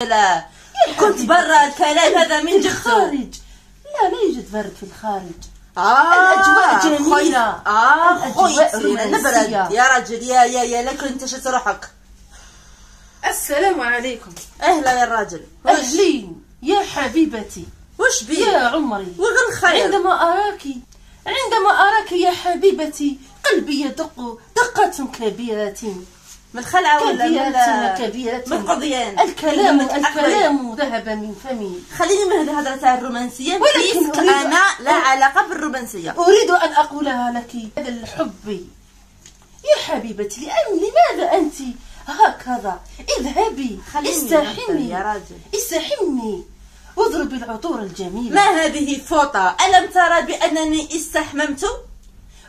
لا كنت برا الكلام هذا من جبته الخارج. لا يوجد برد في الخارج. الأجواء جميلة. خويا نبرد يا رجل يا لك انت شت روحك. السلام عليكم. اهلا يا راجل. اهلين يا حبيبتي. وش بي يا عمري وغل خير. عندما أراك يا حبيبتي قلبي يدق دقة كبيرة من خلعة ولا كبيرة من قضيان. الكلام ذهب من فمي. خليني من هذه الهضرة الرومانسية، ولكن أنا لا علاقة بالرومانسية. أريد أن أقولها لك هذا الحب يا حبيبتي. لماذا أنت هكذا؟ اذهبي استحمي يا راجل، استحمي واضربي العطور الجميلة. ما هذه فوطة؟ ألم ترى بأنني استحممت؟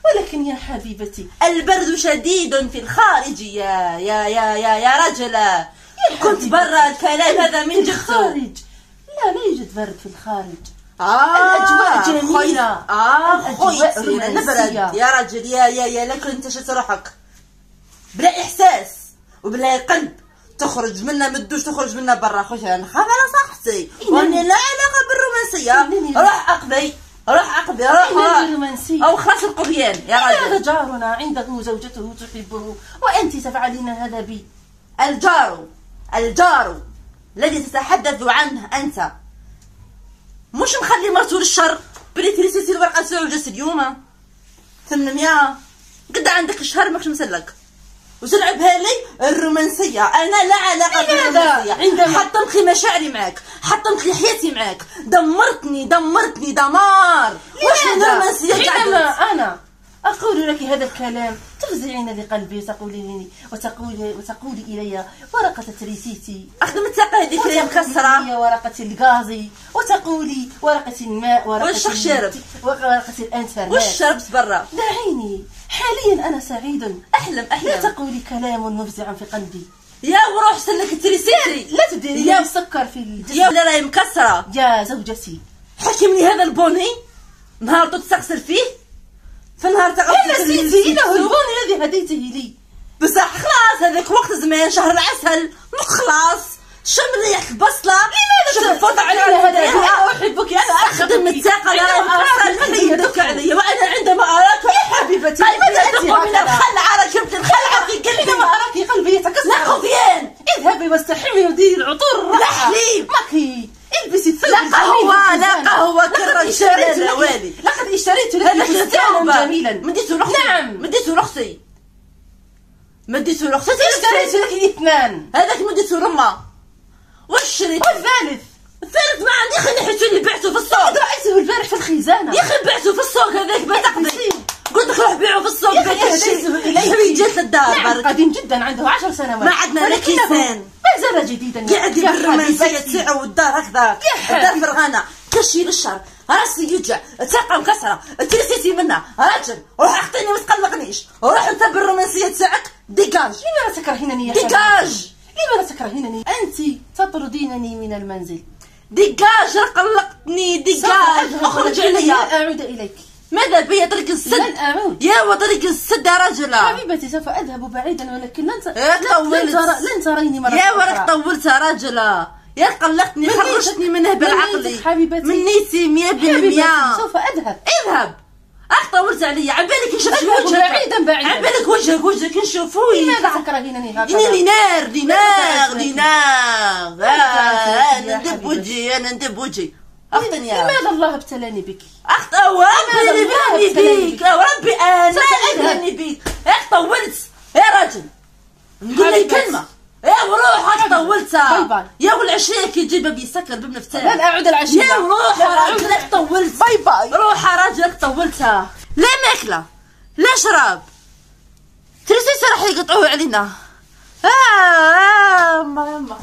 ولكن يا حبيبتي البرد شديد في الخارج يا رجل. كنت برا الكلام هذا من جبته. الخارج. لا يوجد برد في الخارج. الأجواء جميلة. الأجواء نبرد يا رجل يا لك انت شت روحك بلا إحساس وبلا قلب. تخرج منا مدوش تخرج منا برا. خويا نخاف على صحتي واني لا علاقة بالرومانسية. روح أقضي رومانسية أو خلاص القضيان يا راجل. هذا جارنا عنده زوجته تحبه وأنت تفعلين هذا بي. الجار الذي تتحدث عنه أنت مش مخلي مرته للشر. بريتي رسيتي الورقة زوجة اليوم 800 قد عندك الشهر ماكش مسلك وتلعبها لي الرومانسية. أنا لا علاقة بالرومانسية. حطمتي مشاعري معاك، حطمتي حياتي معاك، دمرتني دمار. واش الرومانسية؟ حينما أنا أقول لك هذا الكلام تفزعين لقلبي وتقولي إلي ورقة تريسيتي. أخدم التقاليد كريم كسرة ورقة الغازي وتقولي ورقة الماء واش شرب ورقة الإنترنت. واش شربت برا؟ دعيني حاليا أنا سعيد. أحلم لا تقولي كلام مفزع في قلبي. يا وروح سنك التريسيتي. لا تديري لي السكر في الجسم. يا ولا راهي مكسرة يا زوجتي. حكمني هذا البوني نهار تستغسل فيه في نهار نسيتي له البوني الذي هديته لي. بصح خلاص هذاك وقت زمان شهر العسل خلاص. شم ريحة البصلة. لماذا تفوت علي هذا؟ أنا أحبك. أنا أخدم الطاقة يدك علي. وأنا عندما أراك يا حبيبتي قلبي من الخلعة ركبت الخلعة في قلبي. عندما أراك قلبي يتكسر. لا خذيان. اذهبي واستحمي وديري العطور. لا حليب. ماكي البسي الثوب. لا قهوة كرة اشتريت والي. لقد اشتريت لك فستانا جميلا. مديته لأختي. نعم مديته لأختي. اشتريت لك 2. هذاك مديته لأمه. واش شريت؟ والثالث ما عندي. خليني حيت اللي بعته في السوق. رأيته البارح في الخزانة. يا اخي بعته في السوق هذاك بتقضي. قلت لك روح بيعه في السوق. حويجات للدار. نعم قديم جدا عنده 10 سنوات. ما عندنا لا كيسان. ما زال جديدا. قاعد بالرومانسية تاعو والدار هكذا. الدار فرغانة كشي للشر. راسي يوجع الثقة مكسرة ترسيتي منها. راجل روح اعطيني ما تقلقنيش. روح انت بالرومانسية تاعك. ديكاج. لماذا تكرهينني يا ديكاج. لماذا تكرهينني؟ أنت تطردينني من المنزل. ديكاج قلقتني. ديكاج اخرج عليا. لن أعود إليك. ماذا بيا طريق السد؟ لن أعود. يا وطريق السد يا رجل. حبيبتي سوف أذهب بعيدا ولكن لن تريني مرة يا ورك طولت يا رجل. يا قلقتني خرجتني منه بالعقل من نيتي 100%. سوف اذهب. طولت عليا عبالك نشوف وجهك. بعيدا عبالك وجهك نشوفوه. لماذا تكرهينني هكذا؟ لينار. انا ندب وجهي. اختني يا لماذا الله ابتلاني بك؟ وربي ابتلاني بك. وربي انا ابتلاني بك. طولت يا راجل. نقول لك كلمة. يا وروحك طولتها. باي. يا والعشية كي تجيبها بيسكر بمفتاح. لن أعود العشية. يا وروح راجلك طولت. باي. روح راجلك طولتها. لا ماكلة لا شراب. ترسيسي راح يقطعوه علينا. يما